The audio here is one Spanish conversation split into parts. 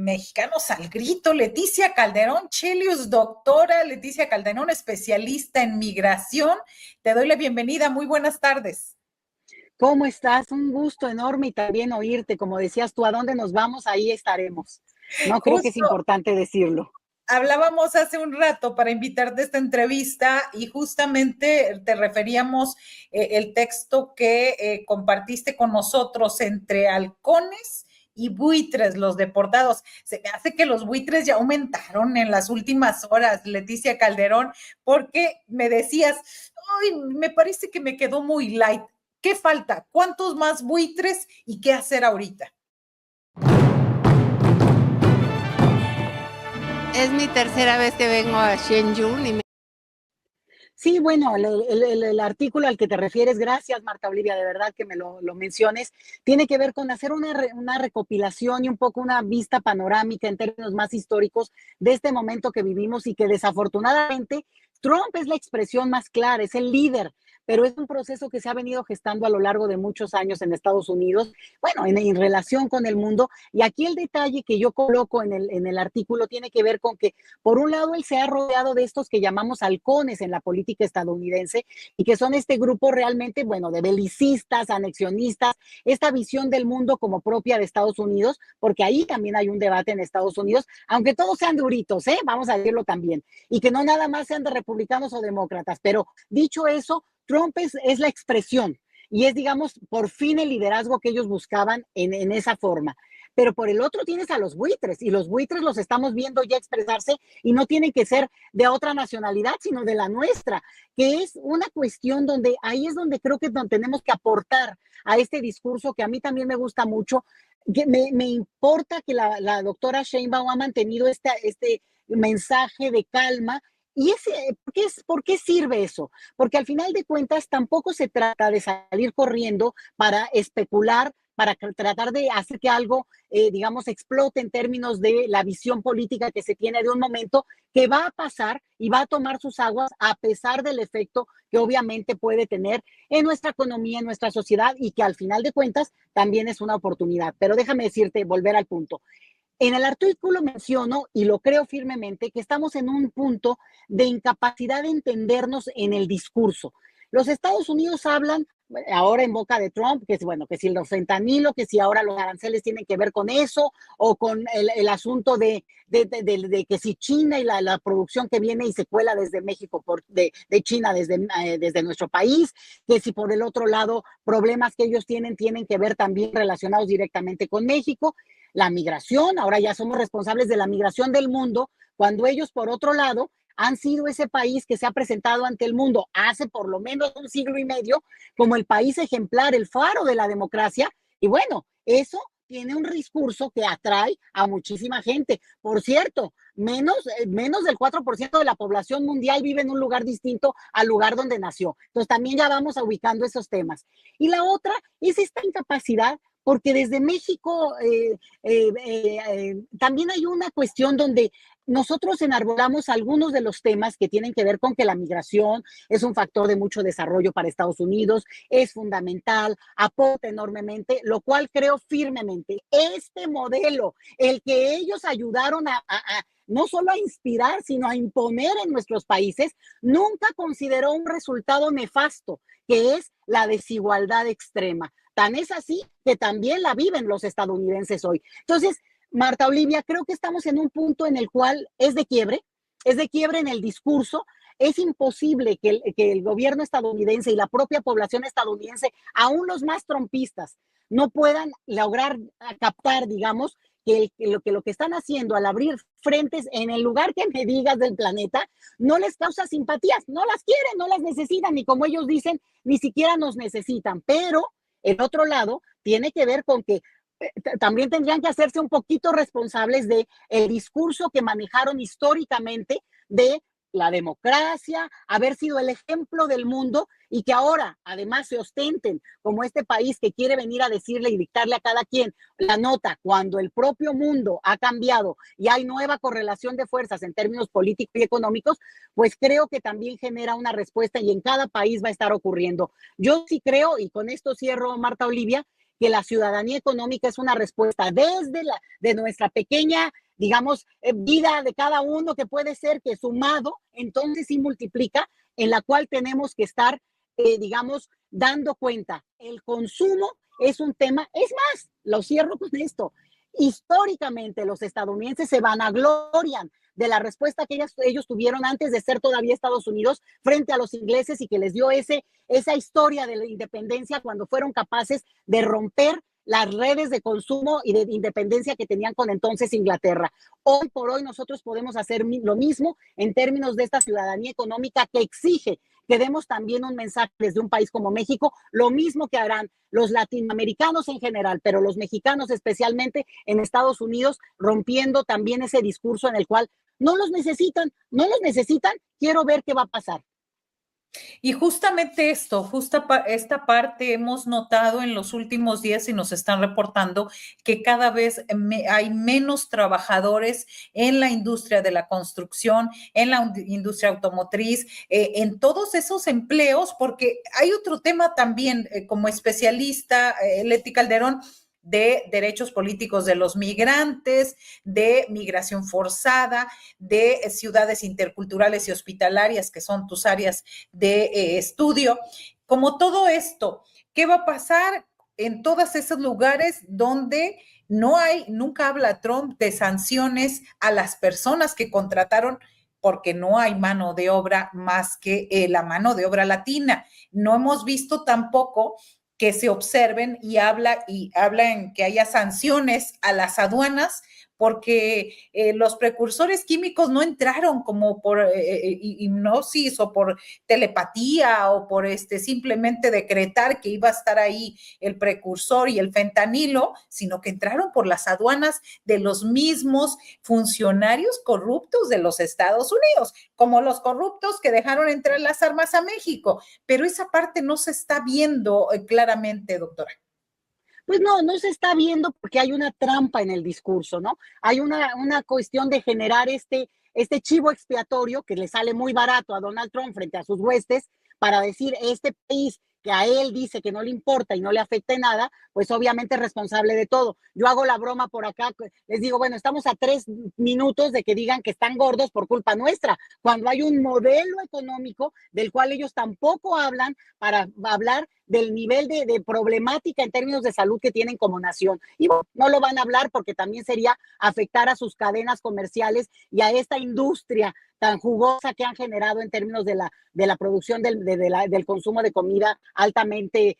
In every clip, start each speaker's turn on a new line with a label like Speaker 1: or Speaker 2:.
Speaker 1: Mexicanos al Grito, Leticia Calderón Chelius, doctora Leticia Calderón, especialista en migración. Te doy la bienvenida, muy buenas tardes.
Speaker 2: ¿Cómo estás? Un gusto enorme y también oírte. Como decías tú, ¿a dónde nos vamos? Ahí estaremos. No creo que es
Speaker 1: Justo
Speaker 2: importante decirlo.
Speaker 1: hablábamos hace un rato para invitarte a esta entrevista y justamente te referíamos el texto que compartiste con nosotros entre halcones y buitres, los deportados. Se me hace que los buitres ya aumentaron en las últimas horas, Leticia Calderón, porque me decías, ay, me parece que me quedó muy light. ¿Qué falta? ¿Cuántos más buitres y qué hacer ahorita?
Speaker 3: Es mi tercera vez que vengo a Shenzhen y
Speaker 2: Sí, bueno, el artículo al que te refieres, gracias Marta Olivia, de verdad que me lo menciones, tiene que ver con hacer una recopilación y un poco una vista panorámica en términos más históricos de este momento que vivimos y que desafortunadamente Trump es la expresión más clara, es el líder, pero es un proceso que se ha venido gestando a lo largo de muchos años en Estados Unidos, bueno, en relación con el mundo. Y aquí el detalle que yo coloco en el artículo tiene que ver con que por un lado, él se ha rodeado de estos que llamamos halcones en la política estadounidense y que son este grupo realmente, bueno, de belicistas, anexionistas, esta visión del mundo como propia de Estados Unidos, porque ahí también hay un debate en Estados Unidos, aunque todos sean duritos, vamos a decirlo también, y que no nada más sean de republicanos o demócratas. Pero dicho eso, Trump es la expresión y es, digamos, por fin el liderazgo que ellos buscaban en esa forma. Pero por el otro tienes a los buitres y los buitres los estamos viendo ya expresarse y no tienen que ser de otra nacionalidad, sino de la nuestra, que es una cuestión donde ahí es donde creo que tenemos que aportar a este discurso que a mí también me gusta mucho, que me importa que la doctora Sheinbaum ha mantenido este mensaje de calma. ¿Y por qué sirve eso? Porque al final de cuentas tampoco se trata de salir corriendo para especular, para tratar de hacer que algo, digamos, explote en términos de la visión política que se tiene de un momento que va a pasar y va a tomar sus aguas a pesar del efecto que obviamente puede tener en nuestra economía, en nuestra sociedad y que al final de cuentas también es una oportunidad. Pero déjame decirte, volver al punto. En el artículo menciono, y lo creo firmemente, que estamos en un punto de incapacidad de entendernos en el discurso. Los Estados Unidos hablan ahora en boca de Trump, que es bueno, que si los fentanilo, que si ahora los aranceles tienen que ver con eso, o con el asunto de que si China y la producción que viene y se cuela desde México, de China, desde nuestro país, que si por el otro lado problemas que ellos tienen que ver también relacionados directamente con México. La migración, ahora ya somos responsables de la migración del mundo, cuando ellos, por otro lado, han sido ese país que se ha presentado ante el mundo hace por lo menos un siglo y medio como el país ejemplar, el faro de la democracia. Y bueno, eso tiene un discurso que atrae a muchísima gente. Por cierto, menos del 4% de la población mundial vive en un lugar distinto al lugar donde nació. Entonces también ya vamos ubicando esos temas. Y la otra es esta incapacidad porque desde México también hay una cuestión donde nosotros enarbolamos algunos de los temas que tienen que ver con que la migración es un factor de mucho desarrollo para Estados Unidos, es fundamental, aporta enormemente, lo cual creo firmemente. Este modelo, el que ellos ayudaron a no solo a inspirar, sino a imponer en nuestros países, nunca consideró un resultado nefasto, que es la desigualdad extrema. Tan es así que también la viven los estadounidenses hoy. Entonces, Marta Olivia, creo que estamos en un punto en el cual es de quiebre en el discurso. Es imposible que el gobierno estadounidense y la propia población estadounidense, aún los más trumpistas, no puedan lograr captar, digamos, que lo que están haciendo al abrir frentes en el lugar que me digas del planeta, no les causa simpatías, no las quieren, no las necesitan, y como ellos dicen, ni siquiera nos necesitan. Pero el otro lado tiene que ver con que también tendrían que hacerse un poquito responsables de el discurso que manejaron históricamente de la democracia, haber sido el ejemplo del mundo y que ahora además se ostenten como este país que quiere venir a decirle y dictarle a cada quien la nota cuando el propio mundo ha cambiado y hay nueva correlación de fuerzas en términos políticos y económicos, pues creo que también genera una respuesta y en cada país va a estar ocurriendo. Yo sí creo, y con esto cierro, Marta Olivia, que la ciudadanía económica es una respuesta de nuestra pequeña, digamos, vida de cada uno, que puede ser que sumado, entonces sí multiplica, en la cual tenemos que estar, digamos, dando cuenta. El consumo es un tema, es más, lo cierro con esto. Históricamente los estadounidenses se vanaglorian de la respuesta que ellos tuvieron antes de ser todavía Estados Unidos frente a los ingleses, y que les dio esa historia de la independencia cuando fueron capaces de romper las redes de consumo y de independencia que tenían con entonces Inglaterra. Hoy por hoy nosotros podemos hacer lo mismo en términos de esta ciudadanía económica que exige que demos también un mensaje desde un país como México, lo mismo que harán los latinoamericanos en general, pero los mexicanos especialmente en Estados Unidos, rompiendo también ese discurso en el cual no los necesitan, quiero ver qué va a pasar.
Speaker 1: Y justamente esta parte hemos notado en los últimos días y nos están reportando que cada vez hay menos trabajadores en la industria de la construcción, en la industria automotriz, en todos esos empleos, porque hay otro tema también, como especialista, Leti Calderón, de derechos políticos de los migrantes, de migración forzada, de ciudades interculturales y hospitalarias, que son tus áreas de estudio. Como todo esto, ¿qué va a pasar en todos esos lugares donde nunca habla Trump de sanciones a las personas que contrataron, porque no hay mano de obra más que la mano de obra latina? No hemos visto tampoco que se observen y habla en que haya sanciones a las aduanas, porque los precursores químicos no entraron como por hipnosis o por telepatía o por simplemente decretar que iba a estar ahí el precursor y el fentanilo, sino que entraron por las aduanas de los mismos funcionarios corruptos de los Estados Unidos, como los corruptos que dejaron entrar las armas a México. Pero esa parte no se está viendo claramente, doctora.
Speaker 2: Pues no se está viendo porque hay una trampa en el discurso, ¿no? Hay una cuestión de generar este chivo expiatorio que le sale muy barato a Donald Trump frente a sus huestes, para decir, este país que a él dice que no le importa y no le afecte nada, pues obviamente es responsable de todo. Yo hago la broma por acá, les digo, bueno, estamos a 3 minutos de que digan que están gordos por culpa nuestra, cuando hay un modelo económico del cual ellos tampoco hablan, para hablar del nivel de problemática en términos de salud que tienen como nación. Y bueno, no lo van a hablar porque también sería afectar a sus cadenas comerciales y a esta industria tan jugosa que han generado en términos de la producción del consumo de comida altamente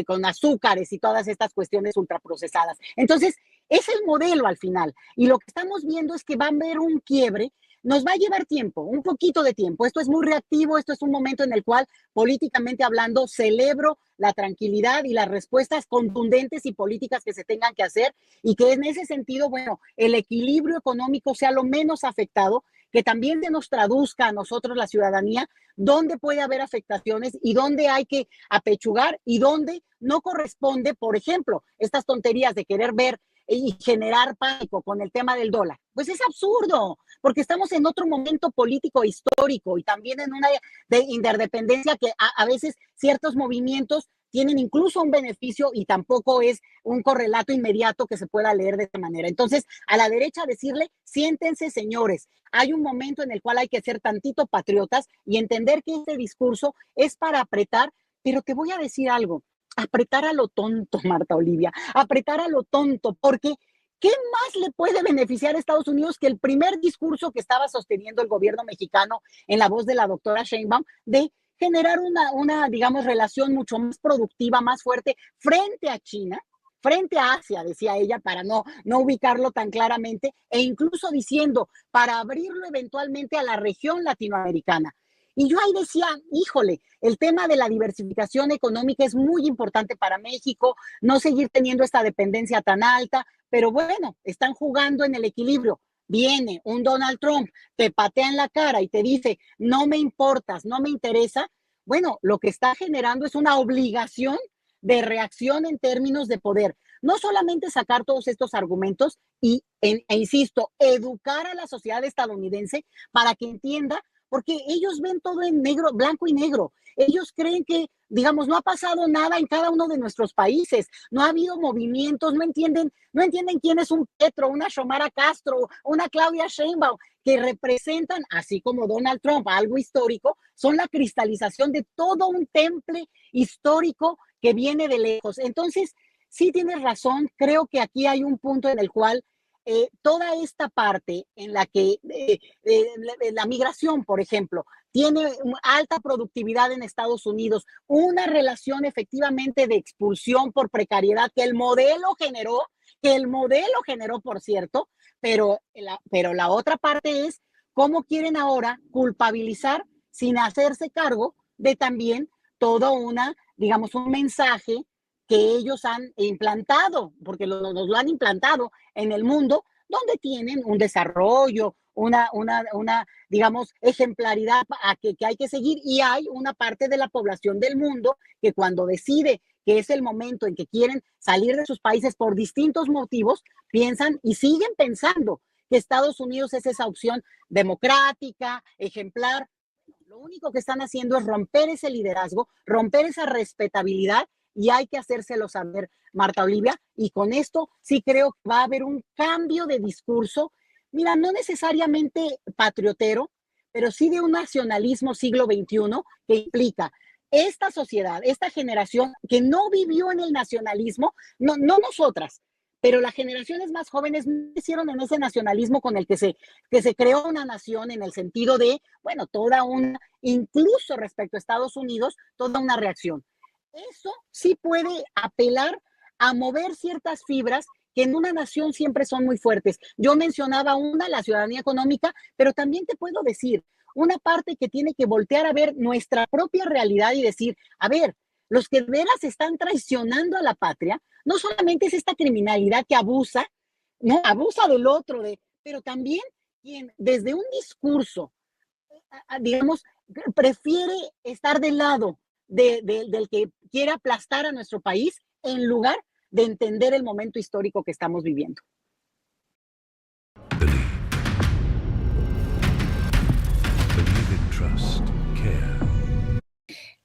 Speaker 2: con azúcares y todas estas cuestiones ultraprocesadas. Entonces, es el modelo al final. Y lo que estamos viendo es que va a haber un quiebre. Nos va a llevar tiempo, un poquito de tiempo. Esto es muy reactivo, esto es un momento en el cual, políticamente hablando, celebro la tranquilidad y las respuestas contundentes y políticas que se tengan que hacer, y que en ese sentido, bueno, el equilibrio económico sea lo menos afectado, que también se nos traduzca a nosotros, la ciudadanía, dónde puede haber afectaciones y dónde hay que apechugar y dónde no corresponde, por ejemplo, estas tonterías de querer ver y generar pánico con el tema del dólar. Pues es absurdo, porque estamos en otro momento político histórico y también en una interdependencia que a veces ciertos movimientos tienen incluso un beneficio y tampoco es un correlato inmediato que se pueda leer de esta manera. Entonces, a la derecha decirle, siéntense, señores, hay un momento en el cual hay que ser tantito patriotas y entender que este discurso es para apretar, pero te voy a decir algo, apretar a lo tonto, Marta Olivia, apretar a lo tonto, porque ¿qué más le puede beneficiar a Estados Unidos que el primer discurso que estaba sosteniendo el gobierno mexicano en la voz de la doctora Sheinbaum, de generar una, digamos, relación mucho más productiva, más fuerte frente a China, frente a Asia, decía ella, para no ubicarlo tan claramente, e incluso diciendo, para abrirlo eventualmente a la región latinoamericana? Y yo ahí decía, híjole, el tema de la diversificación económica es muy importante para México, no seguir teniendo esta dependencia tan alta, pero bueno, están jugando en el equilibrio. Viene un Donald Trump, te patea en la cara y te dice, no me importas, no me interesa. Bueno, lo que está generando es una obligación de reacción en términos de poder. No solamente sacar todos estos argumentos e insisto, educar a la sociedad estadounidense para que entienda porque ellos ven todo en negro, blanco y negro. Ellos creen que, digamos, no ha pasado nada en cada uno de nuestros países, no ha habido movimientos, no entienden quién es un Petro, una Xiomara Castro, una Claudia Sheinbaum, que representan, así como Donald Trump, algo histórico, son la cristalización de todo un temple histórico que viene de lejos. Entonces, sí tienes razón, creo que aquí hay un punto en el cual toda esta parte en la que la migración, por ejemplo, tiene alta productividad en Estados Unidos, una relación efectivamente de expulsión por precariedad que el modelo generó, por cierto, pero la otra parte es cómo quieren ahora culpabilizar sin hacerse cargo de también todo digamos, un mensaje que ellos han implantado, porque nos lo han implantado en el mundo, donde tienen un desarrollo, digamos, ejemplaridad que hay que seguir, y hay una parte de la población del mundo que cuando decide que es el momento en que quieren salir de sus países por distintos motivos, piensan y siguen pensando que Estados Unidos es esa opción democrática, ejemplar. Lo único que están haciendo es romper ese liderazgo, romper esa respetabilidad, y hay que hacérselo saber, Marta Olivia, y con esto sí creo que va a haber un cambio de discurso, mira, no necesariamente patriotero, pero sí de un nacionalismo siglo XXI que implica esta sociedad, esta generación que no vivió en el nacionalismo, no nosotras, pero las generaciones más jóvenes no hicieron en ese nacionalismo con el que se creó una nación, en el sentido de, bueno, incluso respecto a Estados Unidos, toda una reacción. Eso sí puede apelar a mover ciertas fibras que en una nación siempre son muy fuertes. Yo mencionaba la ciudadanía económica, pero también te puedo decir una parte que tiene que voltear a ver nuestra propia realidad y decir, a ver, los que de veras están traicionando a la patria, no solamente es esta criminalidad que abusa, no, abusa del otro, pero también quien desde un discurso, digamos, prefiere estar del lado del que quiere aplastar a nuestro país en lugar de entender el momento histórico que estamos viviendo.
Speaker 4: Believe in trust, care.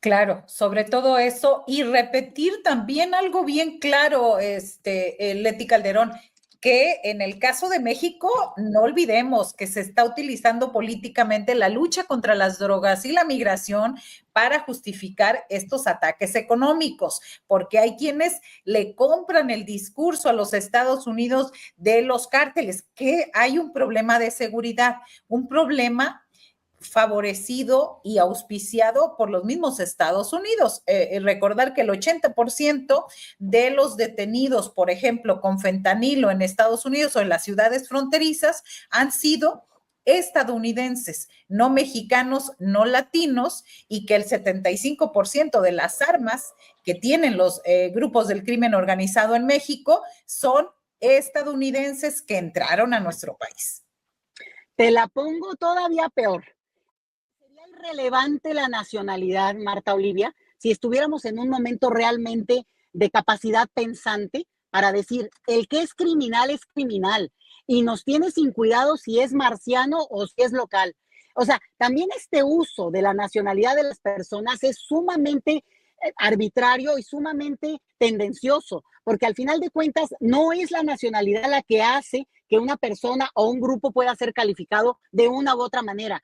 Speaker 1: Claro, sobre todo eso, y repetir también algo bien claro, Leti Calderón, que en el caso de México, no olvidemos que se está utilizando políticamente la lucha contra las drogas y la migración para justificar estos ataques económicos, porque hay quienes le compran el discurso a los Estados Unidos de los cárteles, que hay un problema de seguridad, un problema favorecido y auspiciado por los mismos Estados Unidos. Recordar que el 80% de los detenidos, por ejemplo, con fentanilo en Estados Unidos o en las ciudades fronterizas, han sido estadounidenses, no mexicanos, no latinos, y que el 75% de las armas que tienen los grupos del crimen organizado en México son estadounidenses que entraron a nuestro país.
Speaker 2: Te la pongo todavía peor. ¿Sería irrelevante la nacionalidad, Marta Olivia, si estuviéramos en un momento realmente de capacidad pensante para decir, el que es criminal, y nos tiene sin cuidado si es marciano o si es local? O sea, también este uso de la nacionalidad de las personas es sumamente arbitrario y sumamente tendencioso, porque al final de cuentas no es la nacionalidad la que hace que una persona o un grupo pueda ser calificado de una u otra manera.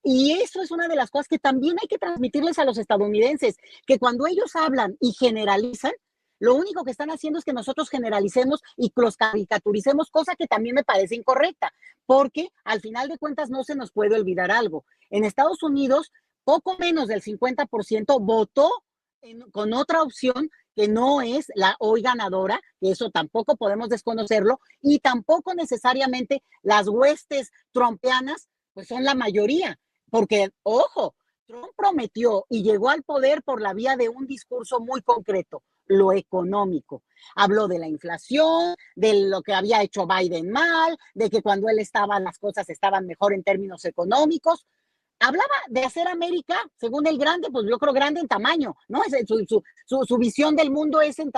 Speaker 2: Y eso es una de las cosas que también hay que transmitirles a los estadounidenses, que cuando ellos hablan y generalizan, lo único que están haciendo es que nosotros generalicemos y los caricaturicemos, cosa que también me parece incorrecta, porque al final de cuentas no se nos puede olvidar algo. En Estados Unidos, poco menos del 50% votó con otra opción que no es la hoy ganadora, que eso tampoco podemos desconocerlo, y tampoco necesariamente las huestes trumpianas pues son la mayoría, porque, ojo, Trump prometió y llegó al poder por la vía de un discurso muy concreto, lo económico. Habló de la inflación, de lo que había hecho Biden mal, de que cuando él estaba las cosas estaban mejor en términos económicos. Hablaba de hacer América, según el grande, pues yo creo grande en tamaño, ¿no? Su visión del mundo es en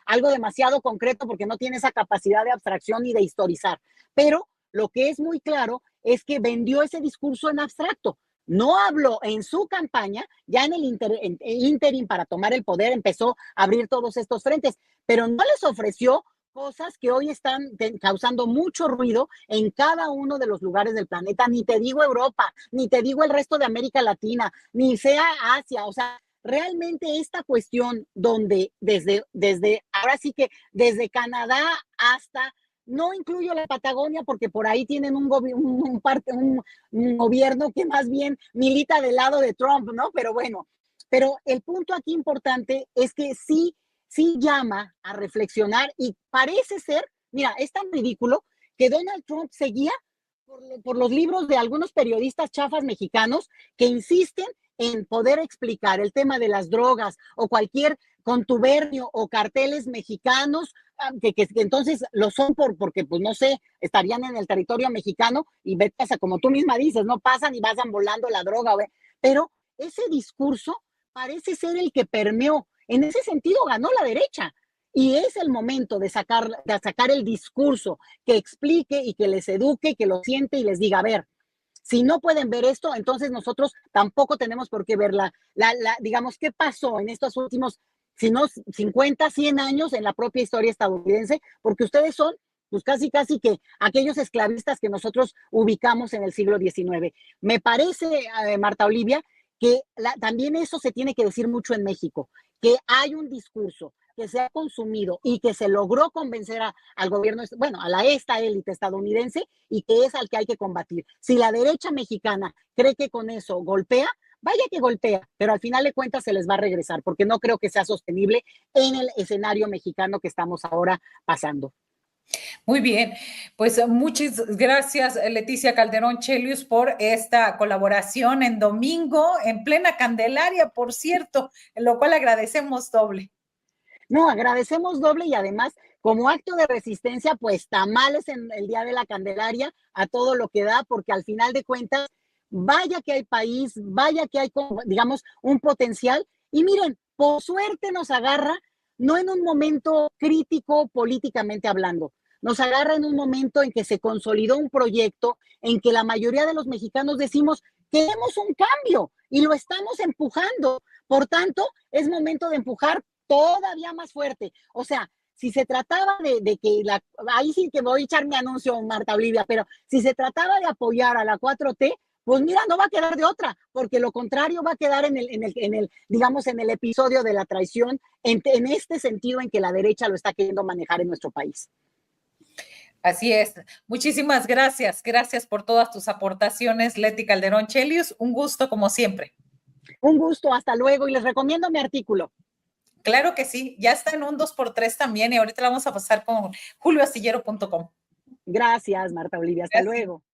Speaker 2: algo demasiado concreto porque no tiene esa capacidad de abstracción ni de historizar. Pero lo que es muy claro es que vendió ese discurso en abstracto. No habló en su campaña, ya en el interim para tomar el poder empezó a abrir todos estos frentes, pero no les ofreció cosas que hoy están causando mucho ruido en cada uno de los lugares del planeta, ni te digo Europa, ni te digo el resto de América Latina, ni sea Asia, o sea, realmente esta cuestión donde desde ahora sí que desde Canadá hasta, no incluyo la Patagonia porque por ahí tienen un gobierno que más bien milita del lado de Trump, ¿no? Pero bueno, pero el punto aquí importante es que sí llama a reflexionar y parece ser, mira, es tan ridículo que Donald Trump seguía por los libros de algunos periodistas chafas mexicanos que insisten en poder explicar el tema de las drogas o cualquier contubernio o carteles mexicanos que entonces lo son porque, pues no sé, estarían en el territorio mexicano y vete a, como tú misma dices, no pasan y vayan volando la droga, pero ese discurso parece ser el que permeó. En ese sentido ganó la derecha y es el momento de sacar el discurso que explique y que les eduque, que lo siente y les diga, a ver, si no pueden ver esto, entonces nosotros tampoco tenemos por qué verla. Digamos, ¿qué pasó en estos últimos, si no 50, 100 años en la propia historia estadounidense? Porque ustedes son, pues casi que aquellos esclavistas que nosotros ubicamos en el siglo XIX. Me parece, Marta Olivia, que también eso se tiene que decir mucho en México, que hay un discurso que se ha consumido y que se logró convencer al gobierno, bueno, esta élite estadounidense y que es al que hay que combatir. Si la derecha mexicana cree que con eso golpea, vaya que golpea, pero al final de cuentas se les va a regresar, porque no creo que sea sostenible en el escenario mexicano que estamos ahora pasando.
Speaker 1: Muy bien, pues muchas gracias Leticia Calderón Chelius por esta colaboración en domingo, en plena Candelaria, por cierto, en lo cual agradecemos doble.
Speaker 2: No, agradecemos doble y además, como acto de resistencia, pues tamales en el Día de la Candelaria a todo lo que da, porque al final de cuentas, vaya que hay país, vaya que hay, digamos, un potencial. Y miren, por suerte nos agarra, no en un momento crítico políticamente hablando, nos agarra en un momento en que se consolidó un proyecto, en que la mayoría de los mexicanos decimos, queremos un cambio y lo estamos empujando. Por tanto, es momento de empujar todavía más fuerte. O sea, si se trataba de que ahí sí que voy a echar mi anuncio, Marta Olivia, pero si se trataba de apoyar a la 4T, pues mira, no va a quedar de otra, porque lo contrario va a quedar digamos, en el episodio de la traición, en este sentido en que la derecha lo está queriendo manejar en nuestro país.
Speaker 1: Así es. Muchísimas gracias. Gracias por todas tus aportaciones, Leti Calderón Chelius. Un gusto como siempre.
Speaker 2: Un gusto, hasta luego y les recomiendo mi artículo.
Speaker 1: Claro que sí, ya está en un 2x3 también y ahorita la vamos a pasar con julioastillero.com.
Speaker 2: Gracias, Marta Olivia, hasta luego.